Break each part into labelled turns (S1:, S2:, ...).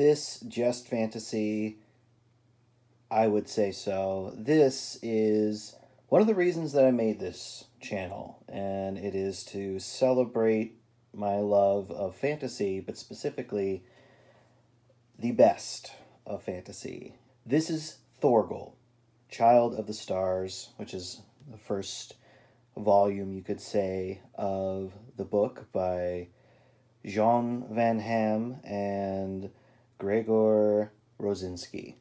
S1: this just fantasy? I would say so. This is one of the reasons that I made this channel, and it is to celebrate my love of fantasy, but specifically the best of fantasy. This is Thorgal, Child of the Stars, which is the first volume, you could say, of the book by Jan van Hamme and Grzegorz Rosinski.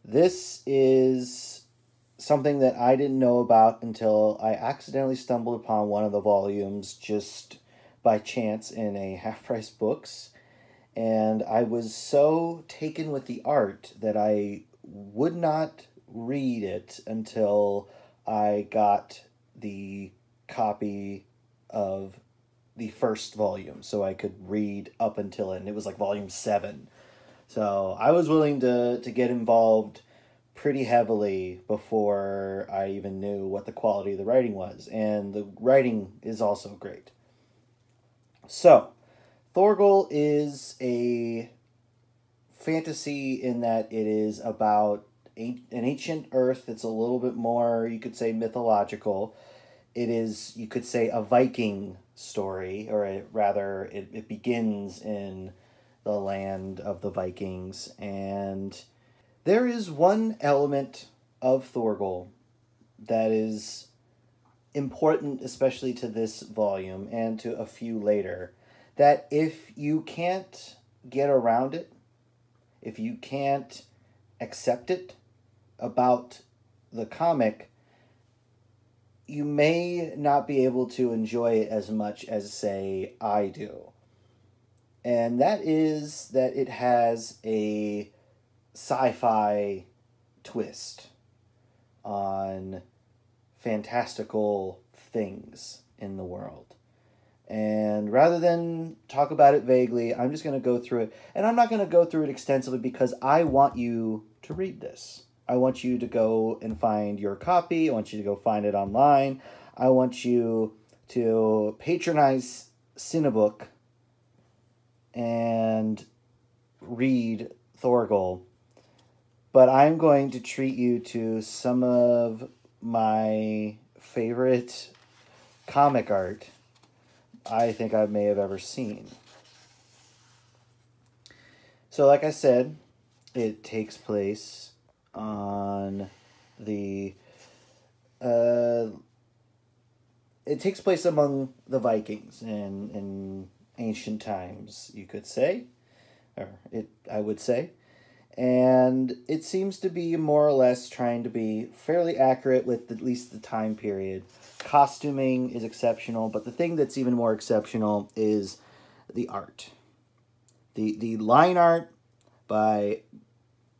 S1: This is something that I didn't know about until I accidentally stumbled upon one of the volumes just by chance in a half-price books, and I was so taken with the art that I would not read it until I got the copy of the first volume, so I could read up until it, and it was like volume 7. So I was willing to get involved pretty heavily before I even knew what the quality of the writing was, and the writing is also great. So, Thorgal is a fantasy in that it is about an ancient Earth that's a little bit more, you could say, mythological. It is, you could say, a Viking story, or it begins in the land of the Vikings, and there is one element of Thorgal that is important, especially to this volume and to a few later, that if you can't get around it, if you can't accept it about the comic, you may not be able to enjoy it as much as, say, I do. And that is that it has a sci-fi twist on fantastical things in the world. And rather than talk about it vaguely, I'm just going to go through it. And I'm not going to go through it extensively because I want you to read this. I want you to go and find your copy. I want you to go find it online. I want you to patronize Cinebook and read Thorgal. But I'm going to treat you to some of my favorite comic art I think I may have ever seen. So like I said, it takes place on the it takes place among the Vikings in ancient times, you could say, I would say. And it seems to be more or less trying to be fairly accurate with at least the time period. Costuming is exceptional, but the thing that's even more exceptional is the art. The line art by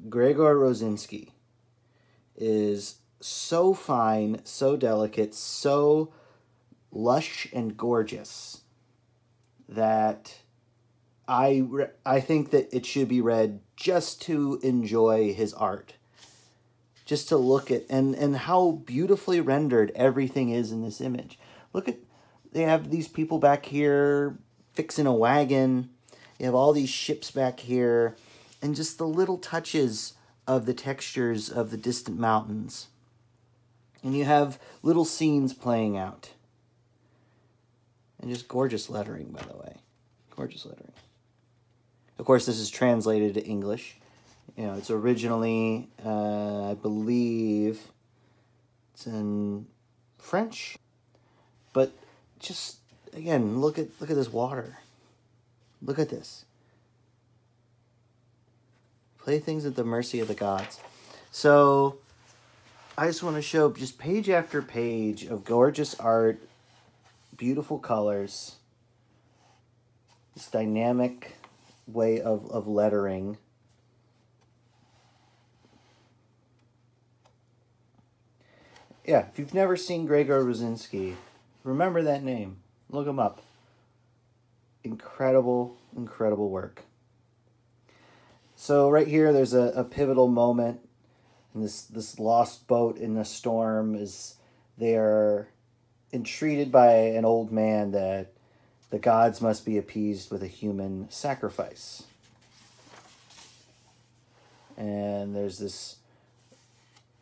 S1: Grzegorz Rosinski is so fine, so delicate, so lush and gorgeous that I think that it should be read just to enjoy his art. Just to look at, and how beautifully rendered everything is in this image. Look at, they have these people back here fixing a wagon. You have all these ships back here. And just the little touches of the textures of the distant mountains. And you have little scenes playing out. And just gorgeous lettering, by the way. Gorgeous lettering. Of course, this is translated to English. You know, it's originally, I believe, it's in French. But just, again, look at this water. Look at this. Playthings at the mercy of the gods. So, I just want to show just page after page of gorgeous art, beautiful colors, this dynamic way of lettering. Yeah, if you've never seen Grzegorz Rosinski, remember that name. Look him up. Incredible, incredible work. So right here, there's a pivotal moment. And this lost boat in a storm is, they are entreated by an old man that the gods must be appeased with a human sacrifice. and there's this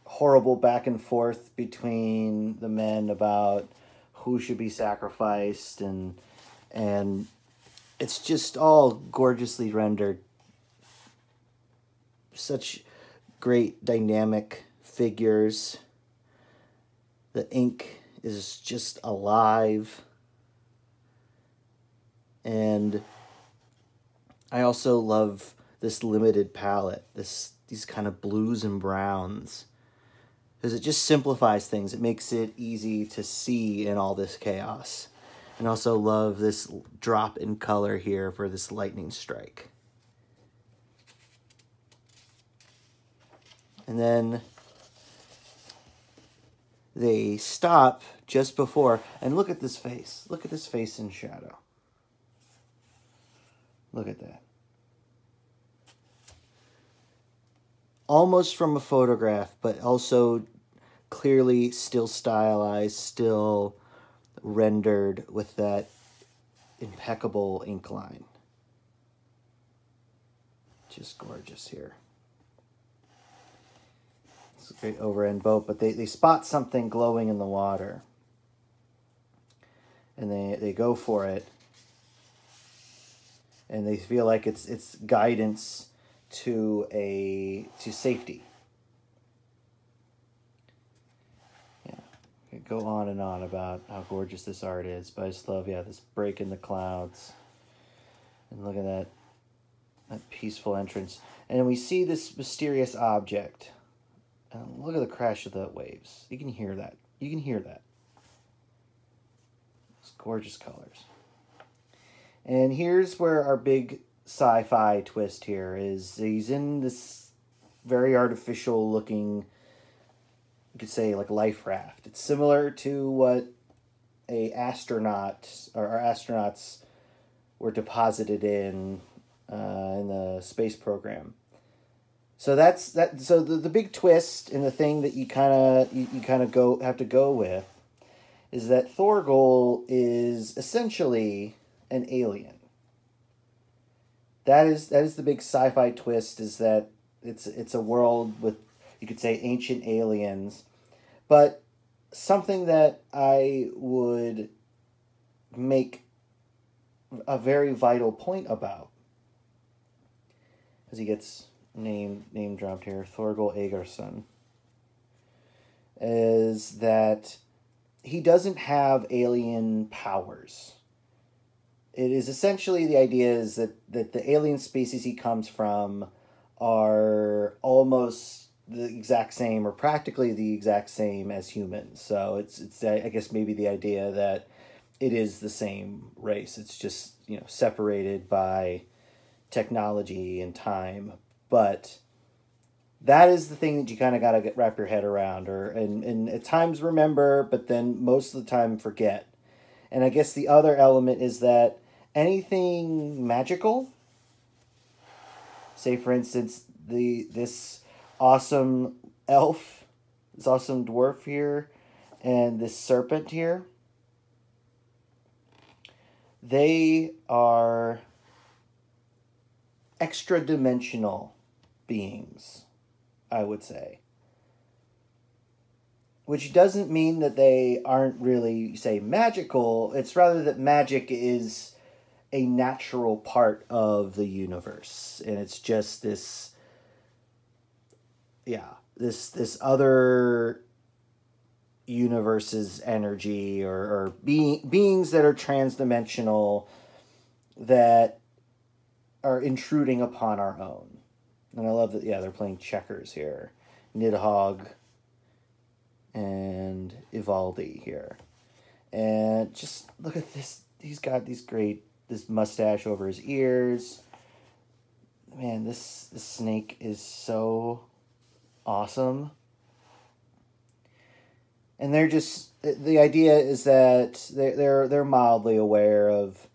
S1: horrible back and forth between the men about who should be sacrificed, and it's just all gorgeously rendered. Such great dynamic figures. The ink is just alive. And I also love this limited palette, these kind of blues and browns, because it just simplifies things. It makes it easy to see in all this chaos. And also love this drop in color here for this lightning strike. And then they stop just before, and look at this face. Look at this face in shadow. Look at that. Almost from a photograph, but also clearly still stylized, still rendered with that impeccable ink line. Just gorgeous here. It's a great over-end boat, but they spot something glowing in the water. And they go for it. And they feel like it's guidance to safety. Yeah, I could go on and on about how gorgeous this art is, but I just love, yeah, this break in the clouds. And look at that peaceful entrance. And we see this mysterious object. And look at the crash of the waves. You can hear that. You can hear that. It's gorgeous colors. And here's where our big sci-fi twist here is. He's in this very artificial looking, you could say, like life raft. It's similar to what our astronauts were deposited in the space program. So that's that. So the big twist and the thing that you kind of have to go with is that Thorgal is essentially an alien. That is the big sci-fi twist, is that it's a world with, you could say, ancient aliens, but something that I would make a very vital point about, as he gets name dropped here, Thorgal Aegarson, is that he doesn't have alien powers. It is essentially, the idea is that the alien species he comes from are almost the exact same, or practically the exact same as humans. So it's I guess maybe the idea that it is the same race. It's just, separated by technology and time. But that is the thing that you kind of got to wrap your head around, and at times remember, but then most of the time forget. And I guess the other element is that anything magical, say for instance this awesome elf, this awesome dwarf here, and this serpent here, they are extra-dimensional beings, I would say. Which doesn't mean that they aren't really, say, magical. It's rather that magic is a natural part of the universe. And it's just this other universe's energy, or beings that are transdimensional that are intruding upon our own. And I love that, they're playing checkers here. Nidhogg and Ivaldi here. And just look at this. He's got this mustache over his ears. Man, this snake is so awesome. And they're just, the idea is that they're mildly aware of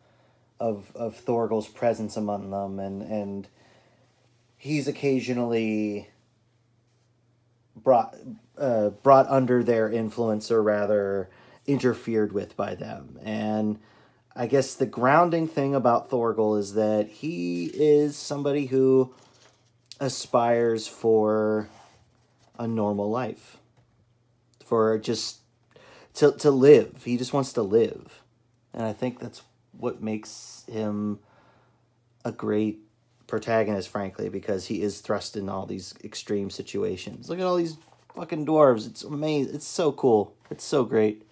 S1: Thorgal's presence among them, and he's occasionally brought under their influence, or rather interfered with by them. And I guess the grounding thing about Thorgal is that he is somebody who aspires for a normal life, for just to live. He just wants to live. And I think that's what makes him a great protagonist, frankly, because he is thrust in all these extreme situations. Look at all these fucking dwarves. It's amazing. It's so cool. It's so great.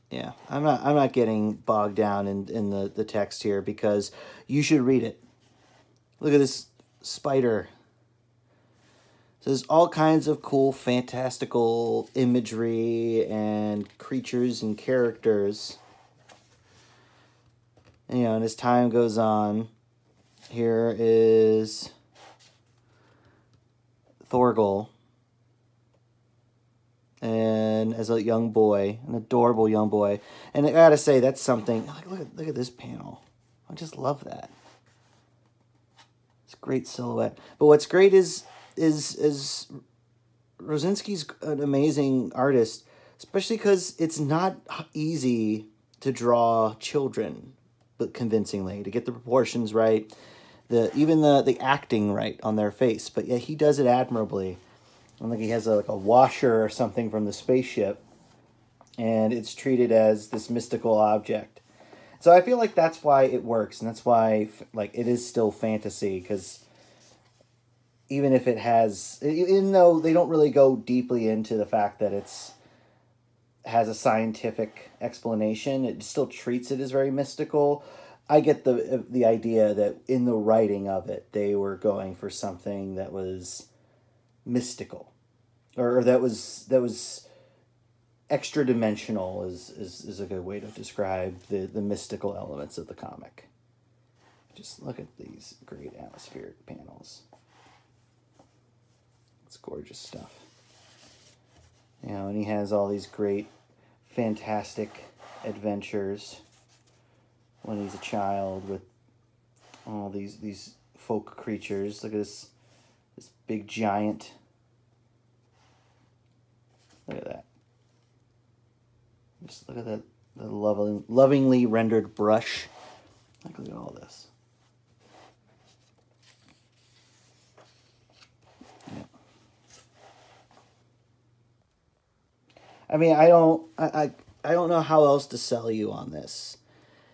S1: Yeah, I'm not getting bogged down in the text here because you should read it. Look at this spider. So there's all kinds of cool, fantastical imagery and creatures and characters. And, and as time goes on, here is Thorgal. And as a young boy, an adorable young boy. And I gotta say, that's something. Look at this panel. I just love that. It's a great silhouette. But what's great is Rosinski's an amazing artist, especially because it's not easy to draw children, but convincingly, to get the proportions right, even the acting right on their face. But yeah, he does it admirably. And like he has like a washer or something from the spaceship, and it's treated as this mystical object. So I feel like that's why it works, and that's why like it is still fantasy, because even if it has, even though they don't really go deeply into the fact that has a scientific explanation, it still treats it as very mystical. I get the idea that in the writing of it, they were going for something that was mystical, or that was extra dimensional is a good way to describe the mystical elements of the comic. Just look at these great atmospheric panels. It's gorgeous stuff. And he has all these great, fantastic adventures when he's a child with all these folk creatures. Look at this big giant. Look at that. Just look at that, the lovingly rendered brush. Look at all this. Yeah. I mean, I don't know how else to sell you on this.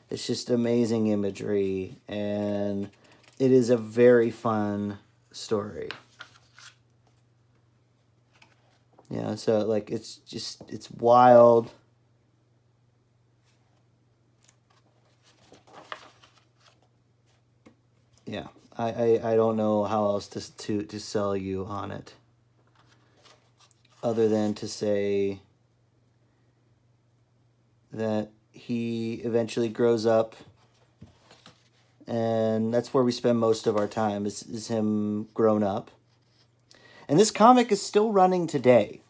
S1: It's just amazing imagery, and it is a very fun story. Yeah, so like it's wild. Yeah, I don't know how else to sell you on it, other than to say that he eventually grows up, and that's where we spend most of our time, is him grown up. And this comic is still running today.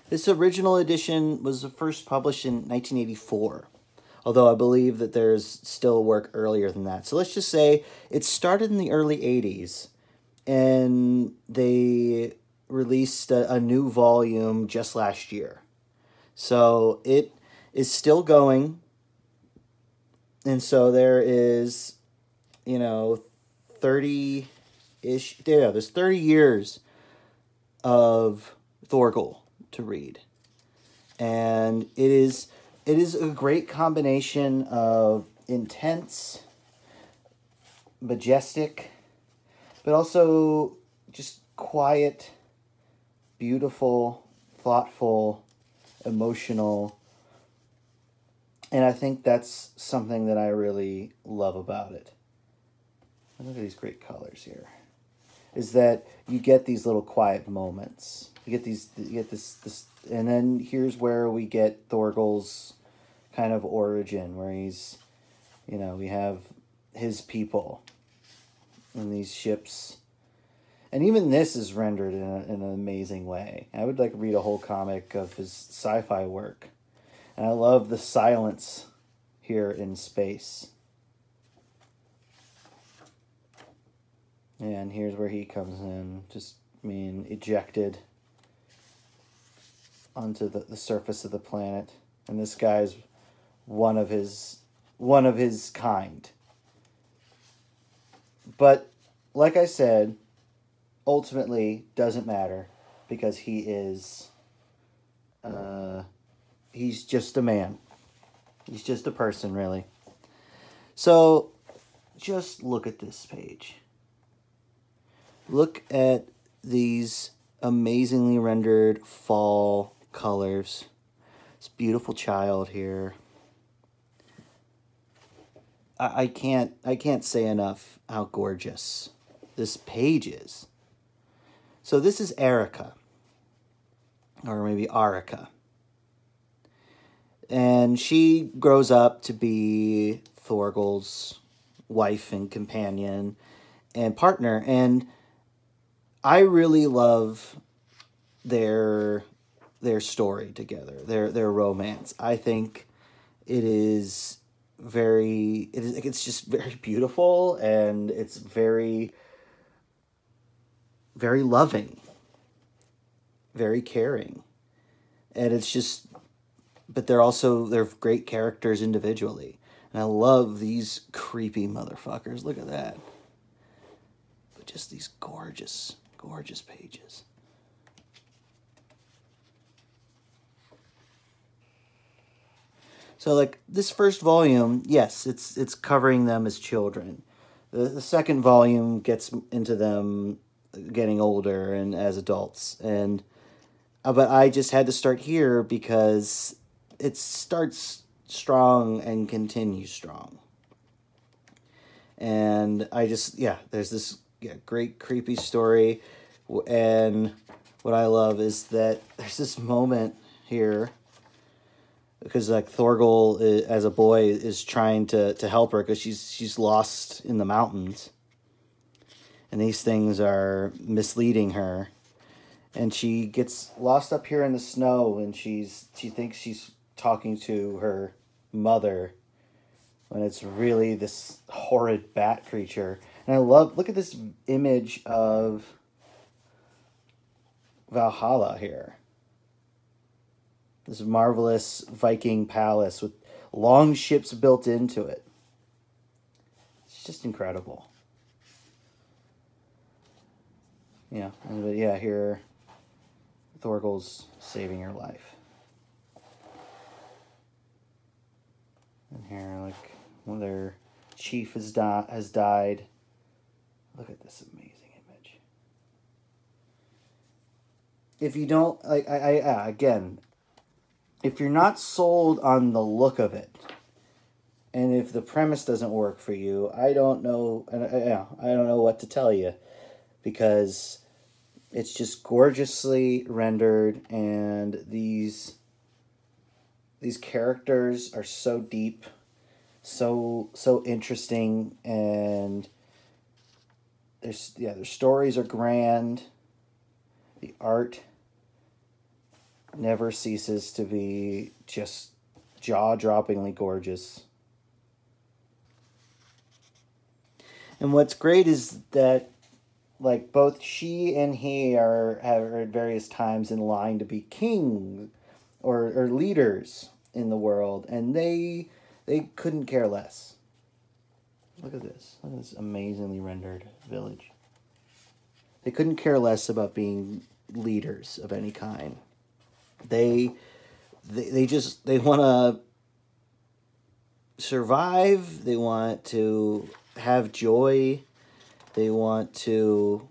S1: This original edition was first published in 1984, although I believe that there's still work earlier than that. So let's just say it started in the early 80s, and they released a new volume just last year. So it is still going, and so there is, 30-ish, there's 30 years of Thorgal to read, and it is a great combination of intense, majestic, but also just quiet, beautiful, thoughtful, emotional, and I think that's something that I really love about it. Look at these great colors here. Is that you get these little quiet moments. You get this, and then here's where we get Thorgal's kind of origin, where he's, we have his people and these ships, and even this is rendered in an amazing way. I would like to read a whole comic of his sci-fi work, and I love the silence here in space. And here's where he comes in, just being ejected onto the surface of the planet. And this guy's one of his kind. But like I said, ultimately doesn't matter because he is he's just a man. He's just a person, really. So just look at this page. Look at these amazingly rendered fall colors. This beautiful child here. I can't say enough how gorgeous this page is. So this is Erica, or maybe Arica. And she grows up to be Thorgal's wife and companion and partner. And I really love their story together, their romance. I think it's just very beautiful, and it's very, very loving, very caring. And it's just, but they're great characters individually. And I love these creepy motherfuckers. Look at that. But just these gorgeous, gorgeous pages. So, like, this first volume, yes, it's covering them as children. The second volume gets into them getting older and as adults. And but I just had to start here because it starts strong and continues strong. And I just, there's this great creepy story. And what I love is that there's this moment here, because like Thorgal, as a boy, is trying to help her because she's lost in the mountains. And these things are misleading her. And she gets lost up here in the snow, and she thinks she's talking to her mother when it's really this horrid bat creature. And I look at this image of Valhalla here. This marvelous Viking palace with long ships built into it. It's just incredible. Yeah, but here Thorgal's saving her life. And here, like, when their chief has died. Look at this amazing image. If you don't, like, again, if you're not sold on the look of it, and if the premise doesn't work for you, I don't know what to tell you, because it's just gorgeously rendered, and these characters are so deep, so interesting, and their stories are grand. The art never ceases to be just jaw-droppingly gorgeous. And what's great is that, like, both she and he have at various times in line to be kings or leaders in the world, and they couldn't care less. Look at this. Look at this amazingly rendered village. They couldn't care less about being leaders of any kind. They want to survive. They want to have joy. They want to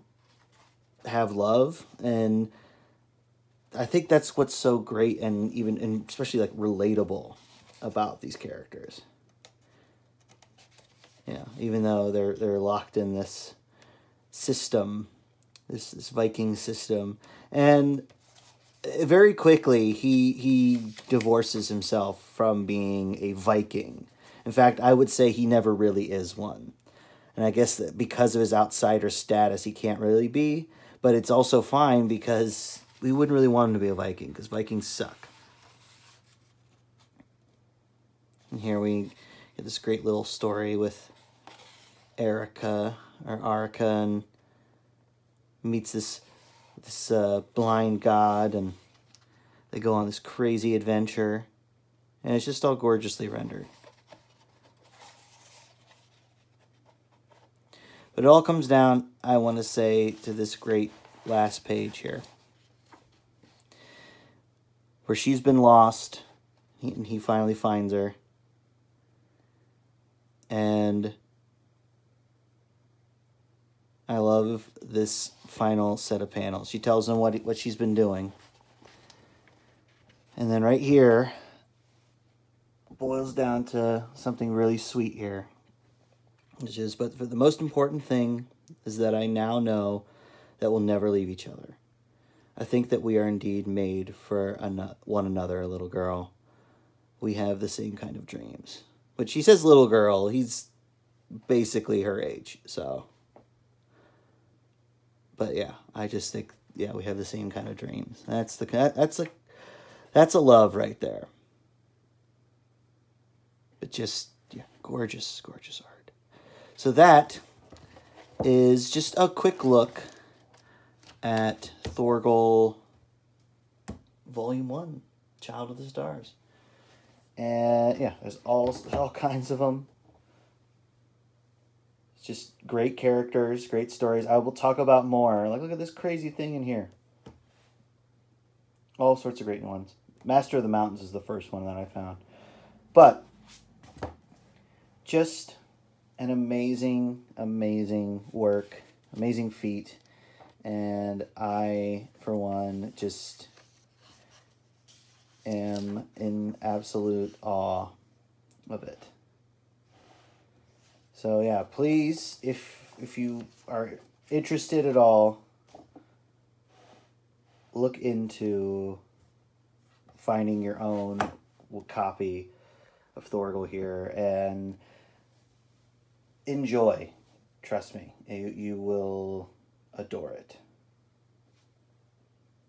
S1: have love, and I think that's what's so great and especially like relatable about these characters. Yeah, even though they're locked in this system, this Viking system, and very quickly he divorces himself from being a Viking. In fact, I would say he never really is one. And I guess that because of his outsider status, he can't really be. But it's also fine because we wouldn't really want him to be a Viking, because Vikings suck. And here we get this great little story with Arica, and meets this blind god, and they go on this crazy adventure, and it's just all gorgeously rendered. But it all comes down, I want to say, to this great last page here, where she's been lost, and he finally finds her. And I love this final set of panels. She tells him what she's been doing. And then right here, boils down to something really sweet here. Which is, but the most important thing is that I now know that we'll never leave each other. I think that we are indeed made for one another, little girl. We have the same kind of dreams. But she says little girl, he's basically her age, so. But yeah, I just think, yeah, we have the same kind of dreams. That's a love right there. But just, yeah, gorgeous, gorgeous art. So that is just a quick look at Thorgal Volume 1, Child of the Stars. And yeah, there's all kinds of them. It's just great characters, great stories. I will talk about more. Like, look at this crazy thing in here. All sorts of great ones. Master of the Mountains is the first one that I found. But just an amazing, amazing work, amazing feat, and I, for one, just am in absolute awe of it. So yeah, please, if you are interested at all, look into finding your own copy of Thorgal here, and enjoy. Trust me, you will adore it.